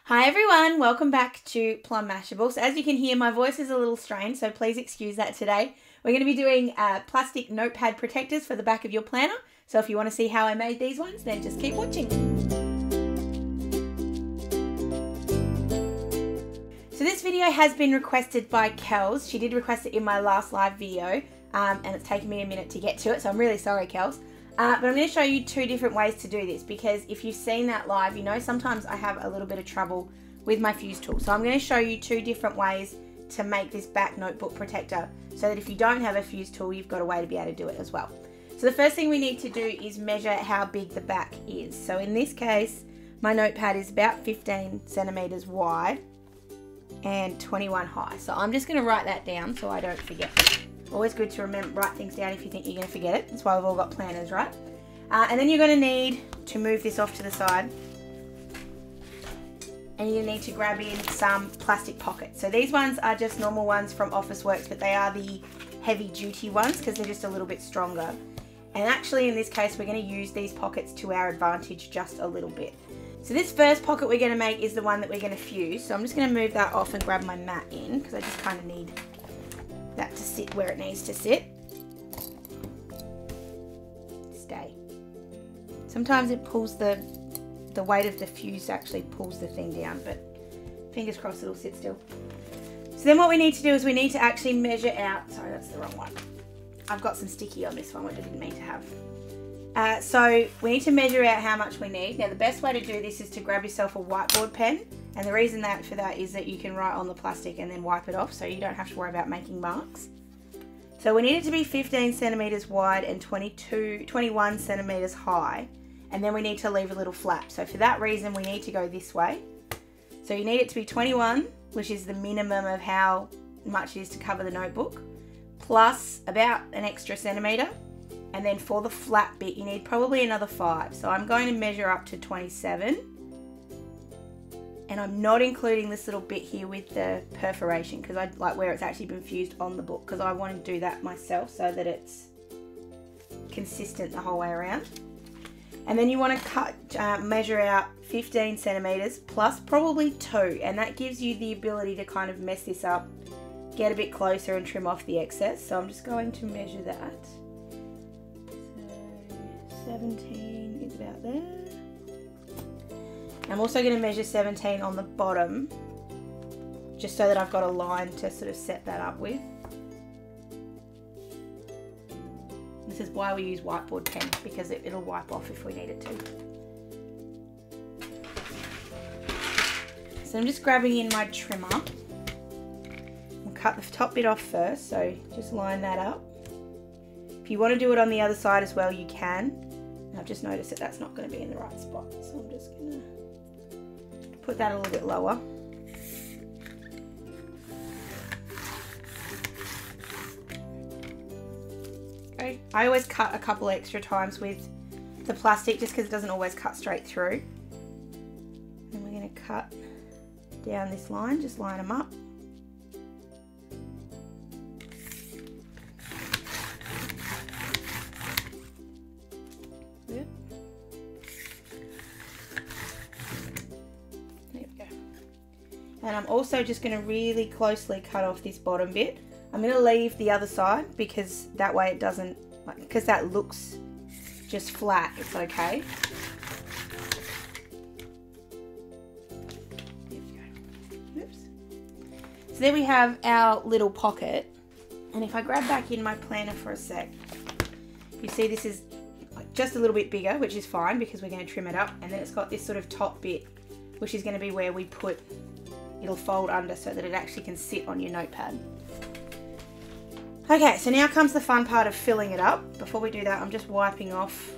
Hi everyone, welcome back to Plum Mashable. So as you can hear, my voice is a little strained, so please excuse that today. We're going to be doing plastic notepad protectors for the back of your planner. So if you want to see how I made these ones, then just keep watching. So this video has been requested by Kels. She did request it in my last live video, and it's taken me a minute to get to it, so I'm really sorry, Kels. But I'm going to show you two different ways to do this, because if you've seen that live, you know sometimes I have a little bit of trouble with my fuse tool. So I'm going to show you two different ways to make this back notebook protector, so that if you don't have a fuse tool, you've got a way to be able to do it as well. So the first thing we need to do is measure how big the back is. So in this case, my notepad is about 15 centimeters wide and 21 high. So I'm just going to write that down so I don't forget. Always good to remember, write things down if you think you're going to forget it. That's why we've all got planners, right? And then you're going to need to move this off to the side. And you need to grab in some plastic pockets. So these ones are just normal ones from Officeworks, but they are the heavy duty ones because they're just a little bit stronger. And actually in this case, we're going to use these pockets to our advantage just a little bit. So this first pocket we're going to make is the one that we're going to fuse. So I'm just going to move that off and grab my mat in, because I just kind of need that to sit where it needs to sit. Stay. Sometimes it pulls the weight of the fuse actually pulls the thing down, but fingers crossed it'll sit still. So then what we need to do is we need to actually measure out, sorry that's the wrong one. I've got some sticky on this one, which I didn't mean to have. So we need to measure out how much we need. Now the best way to do this is to grab yourself a whiteboard pen. And the reason for that is that you can write on the plastic and then wipe it off, so you don't have to worry about making marks. So we need it to be 15 centimeters wide and 21 centimeters high. And then we need to leave a little flap. So for that reason, we need to go this way. So you need it to be 21, which is the minimum of how much it is to cover the notebook, plus about an extra centimeter. And then for the flap bit, you need probably another 5. So I'm going to measure up to 27. And I'm not including this little bit here with the perforation, because I like where it's actually been fused on the book, because I want to do that myself so that it's consistent the whole way around. And then you want to measure out 15 centimeters plus probably 2, and that gives you the ability to kind of mess this up, get a bit closer and trim off the excess. So I'm just going to measure that. So 17 is about there. I'm also going to measure 17 on the bottom, just so that I've got a line to sort of set that up with. This is why we use whiteboard pen, because it'll wipe off if we need it to. So I'm just grabbing in my trimmer. I'll cut the top bit off first, so just line that up. If you want to do it on the other side as well, you can. And I've just noticed that that's not going to be in the right spot, so I'm just going to put that a little bit lower. Okay. I always cut a couple extra times with the plastic just because it doesn't always cut straight through. And we're going to cut down this line, just line them up. Good. And I'm also just going to really closely cut off this bottom bit. I'm going to leave the other side, because that way it doesn't, because that looks just flat, it's okay. There we go. Oops. So there we have our little pocket. And if I grab back in my planner for a sec, you see this is just a little bit bigger, which is fine because we're going to trim it up. And then it's got this sort of top bit, which is going to be where we put, it'll fold under so that it actually can sit on your notepad. Okay, so now comes the fun part of filling it up. Before we do that, I'm just wiping off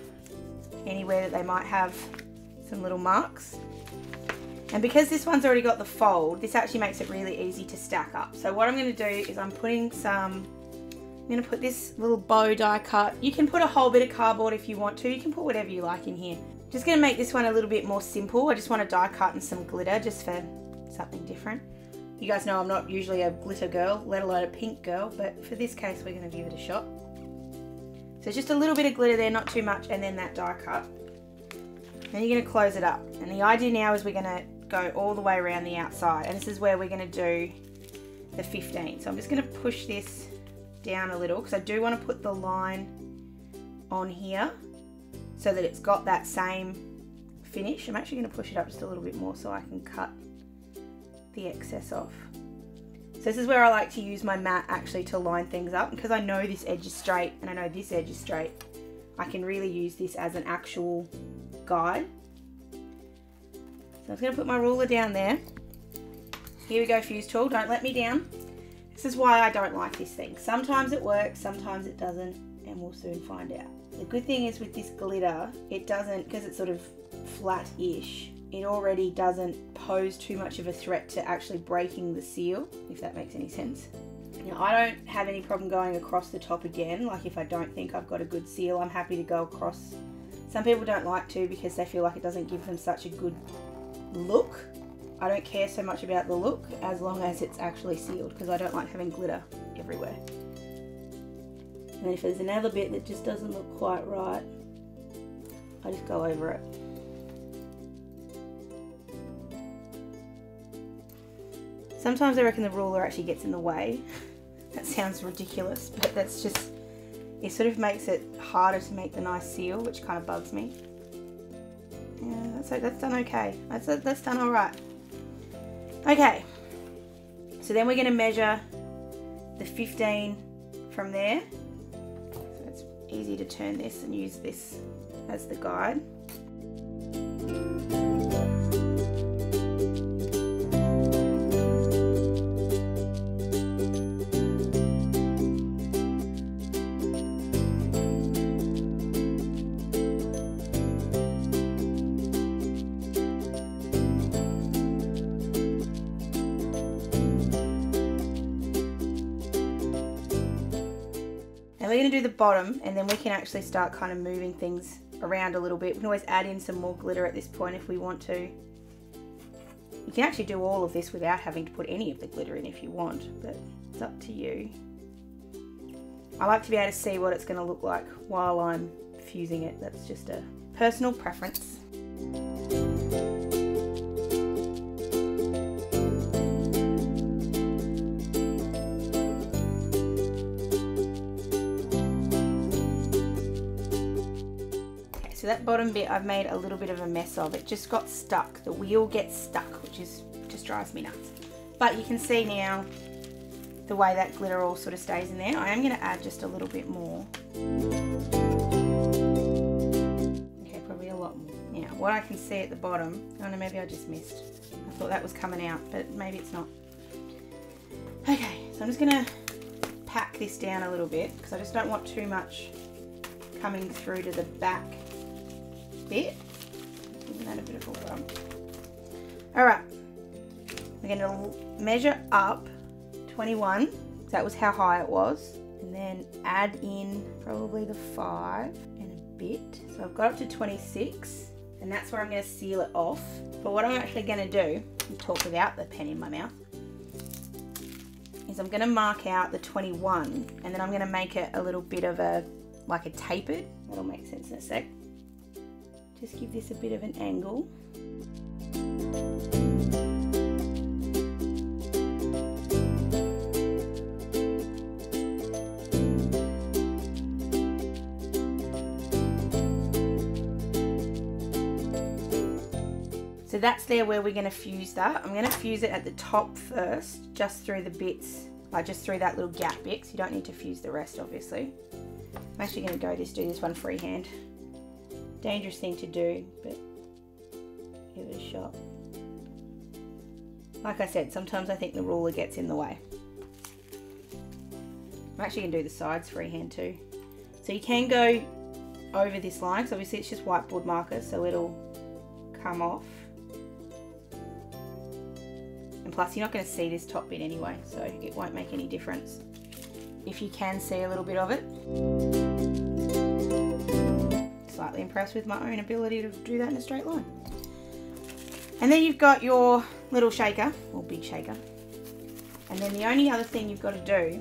anywhere that they might have some little marks. And because this one's already got the fold, this actually makes it really easy to stack up. So what I'm going to do is I'm going to put this little bow die cut. You can put a whole bit of cardboard if you want to. You can put whatever you like in here. Just going to make this one a little bit more simple. I just want a die cut and some glitter just for something different. You guys know I'm not usually a glitter girl, let alone a pink girl, but for this case we're going to give it a shot. So just a little bit of glitter there, not too much, and then that die cut. Then you're going to close it up. And the idea now is we're going to go all the way around the outside, and this is where we're going to do the 15. So I'm just going to push this down a little because I do want to put the line on here so that it's got that same finish. I'm actually going to push it up just a little bit more so I can cut the excess off. So this is where I like to use my mat actually to line things up, because I know this edge is straight and I know this edge is straight. I can really use this as an actual guide. So I'm just going to put my ruler down there. Here we go, fuse tool, don't let me down. This is why I don't like this thing. Sometimes it works, sometimes it doesn't, and we'll soon find out. The good thing is with this glitter, it doesn't, because it's sort of flat-ish, it already doesn't pose too much of a threat to actually breaking the seal, if that makes any sense. Now, I don't have any problem going across the top again. Like if I don't think I've got a good seal, I'm happy to go across. Some people don't like to because they feel like it doesn't give them such a good look. I don't care so much about the look as long as it's actually sealed, because I don't like having glitter everywhere. And then if there's another bit that just doesn't look quite right, I just go over it. Sometimes I reckon the ruler actually gets in the way. That sounds ridiculous, but that's just, it sort of makes it harder to make the nice seal, which kind of bugs me. Yeah, that's done okay. That's done all right. Okay, so then we're going to measure the 15 from there. So it's easy to turn this and use this as the guide. We're going to do the bottom, and then we can actually start kind of moving things around a little bit. We can always add in some more glitter at this point if we want to. You can actually do all of this without having to put any of the glitter in if you want, but it's up to you. I like to be able to see what it's going to look like while I'm fusing it. That's just a personal preference. So that bottom bit I've made a little bit of a mess of. It just got stuck. The wheel gets stuck, which just drives me nuts. But you can see now the way that glitter all sort of stays in there. I am going to add just a little bit more. Okay, probably a lot more. Now, what I can see at the bottom, I don't know, maybe I just missed. I thought that was coming out, but maybe it's not. Okay, so I'm just going to pack this down a little bit because I just don't want too much coming through to the back bit. Isn't that a bit of a bump? Alright, we're going to measure up 21, that was how high it was, and then add in probably the 5 and a bit. So I've got up to 26, and that's where I'm going to seal it off. But what I'm actually going to do, and talk without the pen in my mouth, is I'm going to mark out the 21, and then I'm going to make it a little bit of a, like a tapered. That'll make sense in a sec. Just give this a bit of an angle. So that's there where we're going to fuse that. I'm going to fuse it at the top first, just through the bits, like just through that little gap bit, so you don't need to fuse the rest obviously. I'm actually going to do this one freehand. Dangerous thing to do, but give it a shot. Like I said, sometimes I think the ruler gets in the way. I'm actually going to do the sides freehand too. So you can go over this line, because obviously it's just whiteboard marker, so it'll come off. And plus you're not going to see this top bit anyway, so it won't make any difference if you can see a little bit of it. Slightly impressed with my own ability to do that in a straight line. And then you've got your little shaker, or big shaker. And then the only other thing you've got to do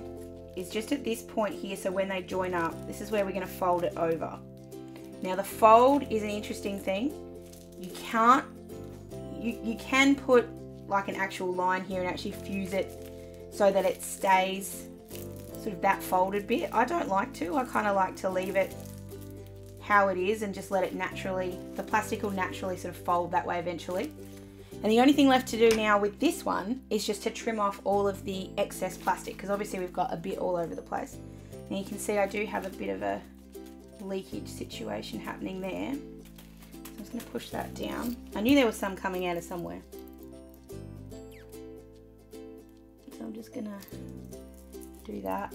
is just at this point here, so when they join up, this is where we're going to fold it you can put like an actual line here and actually fuse it so that it stays sort of that folded bit. I don't like to. I kind of like to leave it how it is and just let it naturally, the plastic will naturally sort of fold that way eventually. And the only thing left to do now with this one is just to trim off all of the excess plastic, because obviously we've got a bit all over the place. And you can see I do have a bit of a leakage situation happening there. So I'm just going to push that down. I knew there was some coming out of somewhere. So I'm just going to do that.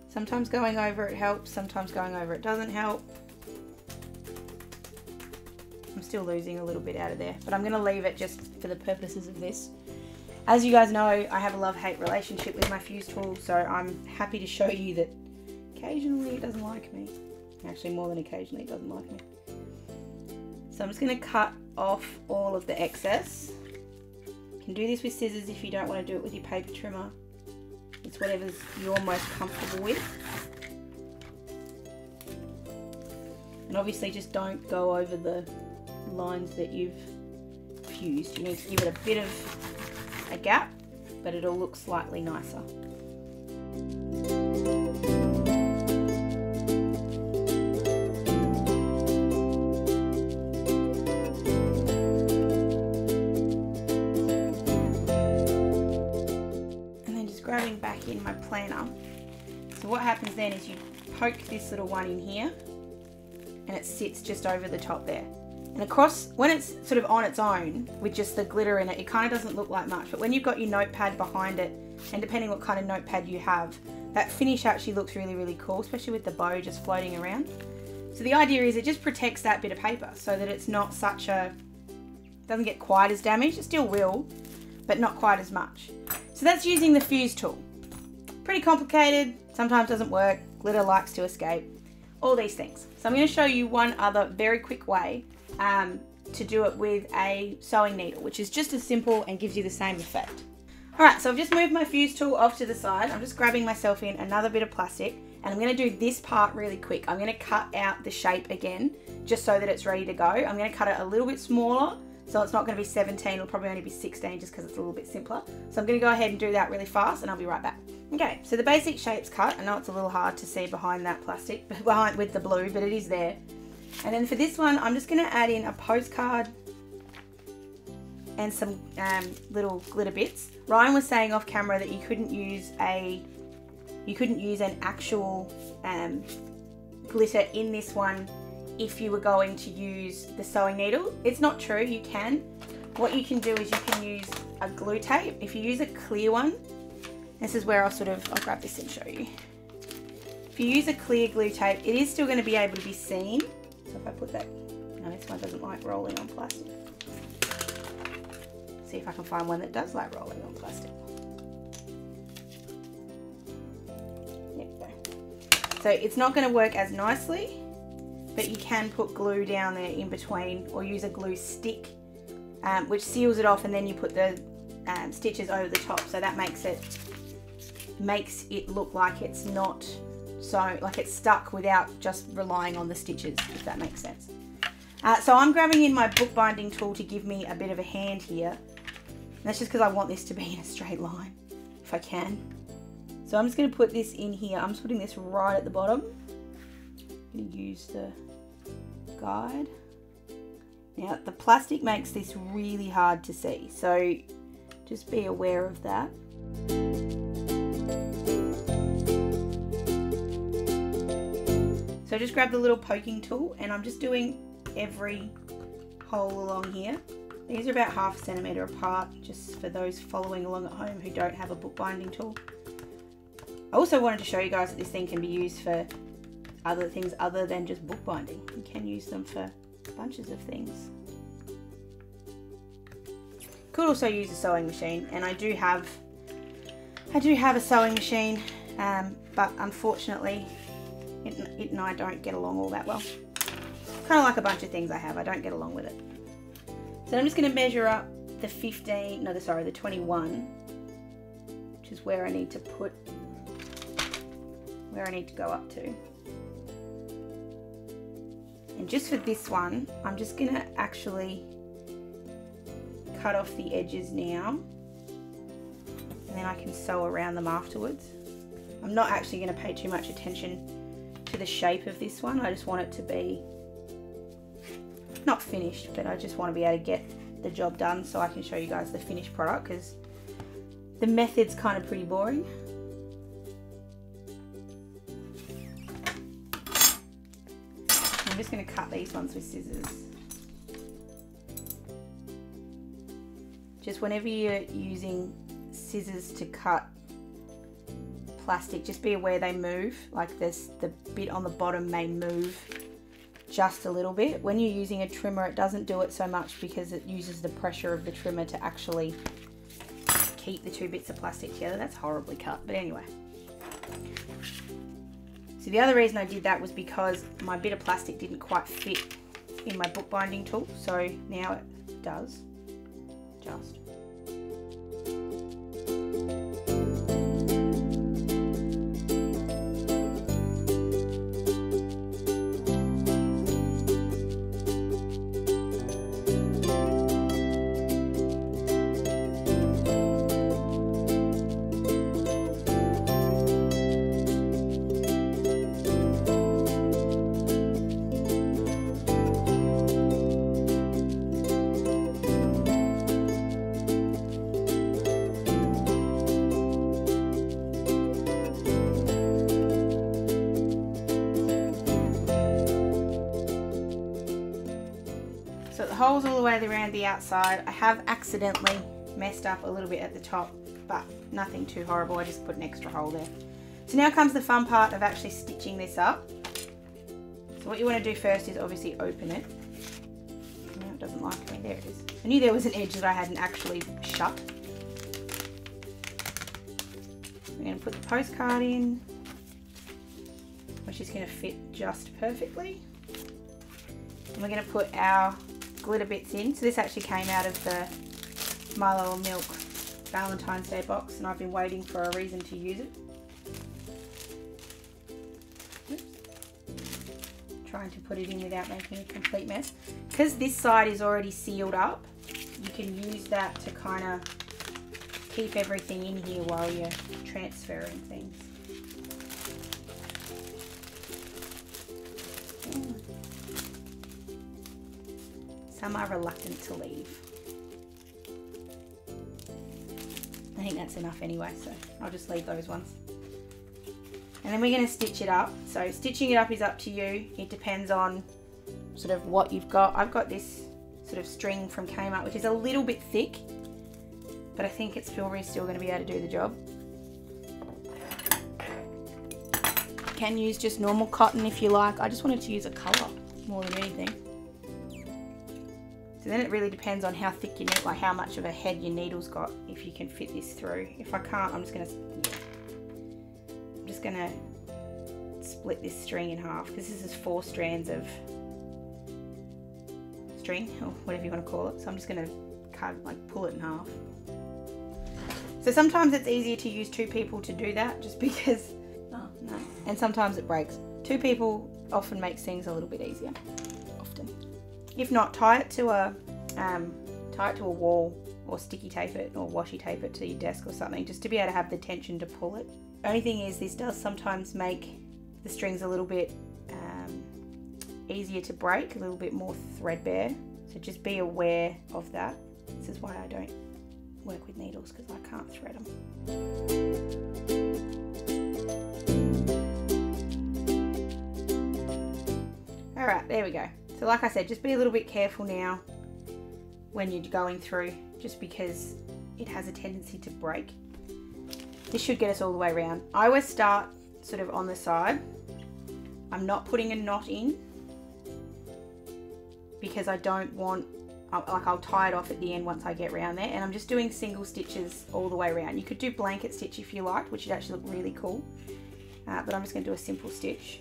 Sometimes going over it helps, sometimes going over it doesn't help. I'm still losing a little bit out of there, but I'm going to leave it just for the purposes of this. As you guys know, I have a love-hate relationship with my fuse tool, so I'm happy to show you that occasionally it doesn't like me. Actually, more than occasionally it doesn't like me. So I'm just going to cut off all of the excess. You can do this with scissors if you don't want to do it with your paper trimmer. It's whatever's you're most comfortable with. And obviously just don't go over the lines that you've fused. You need to give it a bit of a gap, but it'll look slightly nicer. And then just grabbing back in my planner. So what happens then is you poke this little one in here and it sits just over the top there. And across, when it's sort of on its own with just the glitter in it, it kind of doesn't look like much. But when you've got your notepad behind it, and depending what kind of notepad you have, that finish actually looks really, really cool, especially with the bow just floating around. So the idea is it just protects that bit of paper so that it's not such a, doesn't get quite as damaged. It still will, but not quite as much. So that's using the fuse tool. Pretty complicated, sometimes doesn't work, glitter likes to escape, all these things. So I'm going to show you one other very quick way to do it with a sewing needle, which is just as simple and gives you the same effect. Alright, so I've just moved my fuse tool off to the side. I'm just grabbing myself in another bit of plastic, and I'm going to do this part really quick. I'm going to cut out the shape again, just so that it's ready to go. I'm going to cut it a little bit smaller, so it's not going to be 17, it'll probably only be 16 just because it's a little bit simpler. So I'm going to go ahead and do that really fast, and I'll be right back. Okay, so the basic shape's cut. I know it's a little hard to see behind that plastic, behind with the blue, but it is there. And then for this one, I'm just going to add in a postcard and some little glitter bits. Ryan was saying off camera that you couldn't use an actual glitter in this one if you were going to use the sewing needle. It's not true, you can. What you can do is you can use a glue tape. If you use a clear one, this is where I'll grab this and show you. If you use a clear glue tape, it is still going to be able to be seen. So if I put that, no, this one doesn't like rolling on plastic. See if I can find one that does like rolling on plastic. There we go. So it's not going to work as nicely, but you can put glue down there in between, or use a glue stick, which seals it off, and then you put the stitches over the top. So that makes it look like it's not so, like it's stuck without just relying on the stitches, if that makes sense. So I'm grabbing in my bookbinding tool to give me a bit of a hand here. And that's just because I want this to be in a straight line, if I can. So I'm just going to put this in here. I'm just putting this right at the bottom. I'm going to use the guide. Now the plastic makes this really hard to see, so just be aware of that. So just grab the little poking tool, and I'm just doing every hole along here. These are about ½ centimetre apart, just for those following along at home who don't have a bookbinding tool. I also wanted to show you guys that this thing can be used for other things other than just bookbinding. You can use them for bunches of things. Could also use a sewing machine, and I do have a sewing machine, but unfortunately it and I don't get along all that well. Kind of like a bunch of things I have, I don't get along with it. So I'm just going to measure up the 21, which is where I need to go up to. And just for this one, I'm just going to actually cut off the edges now, and then I can sew around them afterwards. I'm not actually going to pay too much attention to the shape of this one. I just want it to be not finished, but I just want to be able to get the job done so I can show you guys the finished product, because the method's kind of pretty boring. I'm just going to cut these ones with scissors. Just whenever you're using scissors to cut plastic, just be aware they move. Like this, the bit on the bottom may move just a little bit. When you're using a trimmer, it doesn't do it so much because it uses the pressure of the trimmer to actually keep the two bits of plastic together. That's horribly cut, but anyway. So the other reason I did that was because my bit of plastic didn't quite fit in my bookbinding tool, so now it does. Just. Holes all the way around the outside. I have accidentally messed up a little bit at the top, but nothing too horrible. I just put an extra hole there. So now comes the fun part of actually stitching this up. So what you want to do first is obviously open it. No, it doesn't like me. There it is. I knew there was an edge that I hadn't actually shut. We're going to put the postcard in, which is going to fit just perfectly. And we're going to put our glitter bits in. So this actually came out of the Milo and Milk Valentine's Day box, and I've been waiting for a reason to use it. Oops. Trying to put it in without making a complete mess. Because this side is already sealed up, you can use that to kind of keep everything in here while you're transferring things. Some are reluctant to leave. I think that's enough anyway, so I'll just leave those ones. And then we're going to stitch it up. So stitching it up is up to you. It depends on sort of what you've got. I've got this sort of string from Kmart, which is a little bit thick, but I think it's still going to be able to do the job. You can use just normal cotton if you like. I just wanted to use a colour more than anything. So then it really depends on how thick your needle, like how much of a head your needle's got, if you can fit this through. If I can't, I'm just gonna split this string in half, because this is 4 strands of string, or whatever you want to call it. So I'm just gonna pull it in half. So sometimes it's easier to use 2 people to do that, just because, oh no, and sometimes it breaks. 2 people often makes things a little bit easier. If not, tie it to a wall, or sticky tape it, or washi tape it to your desk or something, just to be able to have the tension to pull it. Only thing is, this does sometimes make the strings a little bit easier to break, a little bit more threadbare. So just be aware of that. This is why I don't work with needles, because I can't thread them. All right, there we go. So like I said, just be a little bit careful now when you're going through, just because it has a tendency to break. This should get us all the way around. I always start sort of on the side. I'm not putting a knot in because I don't want, I'll tie it off at the end once I get around there, and I'm just doing single stitches all the way around. You could do blanket stitch if you liked, which would actually look really cool, but I'm just going to do a simple stitch.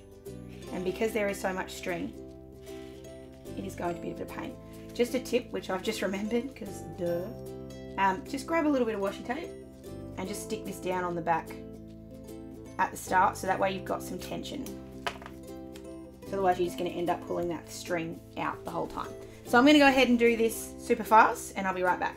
And because there is so much string, it is going to be a bit of a pain. Just a tip, which I've just remembered, because duh. Just grab a little bit of washi tape and just stick this down on the back at the start, so that way you've got some tension. Otherwise you're just going to end up pulling that string out the whole time. So I'm going to go ahead and do this super fast, and I'll be right back.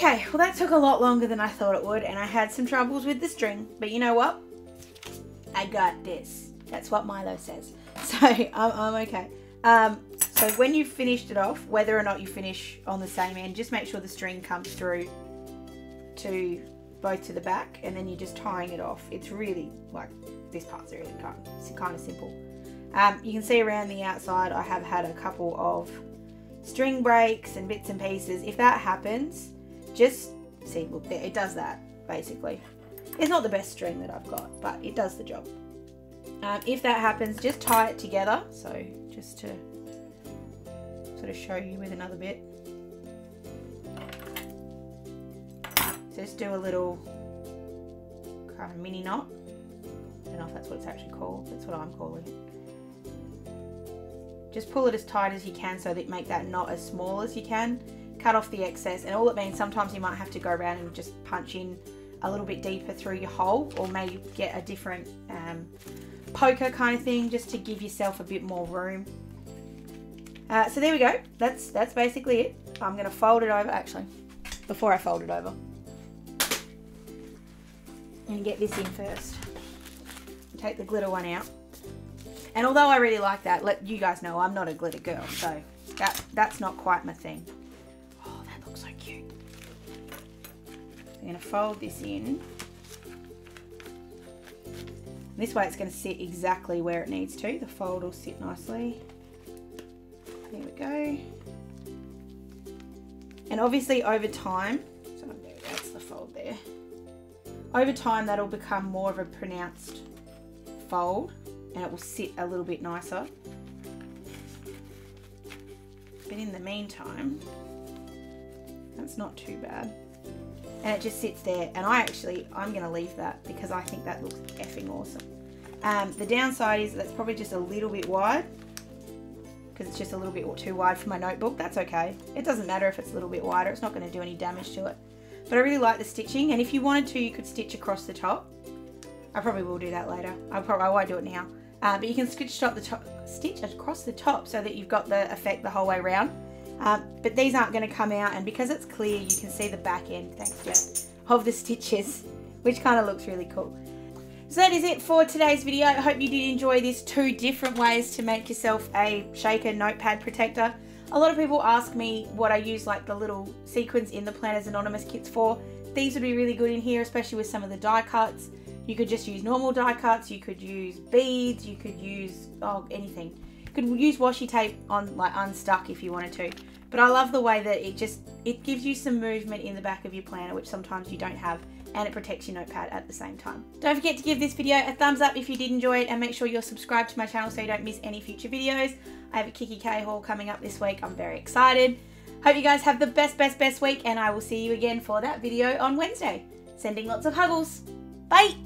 Okay, well that took a lot longer than I thought it would, and I had some troubles with the string, but you know what? I got this. That's what Milo says. So I'm okay. So when you've finished it off, whether or not you finish on the same end, just make sure the string comes through to both to the back, and then you're just tying it off. It's really, like, this part's really kind of simple. You can see around the outside I have had a couple of string breaks and bits and pieces. If that happens, just see, look there, it does that basically. It's not the best string that I've got, but it does the job. If that happens, just tie it together. So just to sort of show you with another bit. So just do a little kind of mini knot. I don't know if that's what it's actually called. That's what I'm calling it. Just pull it as tight as you can so that you make that knot as small as you can. Cut off the excess, and all it means, sometimes you might have to go around and just punch in a little bit deeper through your hole, or maybe get a different poker kind of thing, just to give yourself a bit more room. So there we go. That's basically it. I'm going to fold it over. Actually, before I fold it over, I'm going to get this in first. Take the glitter one out. And although I really like that, let you guys know I'm not a glitter girl, so that's not quite my thing. Oh, that looks so cute. I'm going to fold this in. This way it's going to sit exactly where it needs to. The fold will sit nicely. There we go. And obviously over time, so there we go, that's the fold there. Over time that'll become more of a pronounced fold, and it will sit a little bit nicer. But in the meantime, that's not too bad. And it just sits there, and I'm going to leave that because I think that looks effing awesome. The downside is that's probably just a little bit wide, because it's just a little bit too wide for my notebook. That's okay. It doesn't matter if it's a little bit wider. It's not going to do any damage to it. But I really like the stitching, and if you wanted to, you could stitch across the top. I probably will do that later. I won't do it now. But you can stitch across the top so that you've got the effect the whole way around. But these aren't going to come out, and because it's clear, you can see the back end, thanks Jeff, of the stitches, which kind of looks really cool. So that is it for today's video. I hope you did enjoy this 2 different ways to make yourself a shaker notepad protector. A lot of people ask me what I use like the little sequins in the Planners Anonymous kits for. These would be really good in here, especially with some of the die cuts. You could just use normal die cuts, you could use beads, you could use anything. You could use washi tape on, like, unstuck if you wanted to. But I love the way that it gives you some movement in the back of your planner, which sometimes you don't have, and it protects your notepad at the same time. Don't forget to give this video a thumbs up if you did enjoy it, and make sure you're subscribed to my channel so you don't miss any future videos. I have a Kiki K haul coming up this week. I'm very excited. Hope you guys have the best week, and I will see you again for that video on Wednesday. Sending lots of huggles. Bye!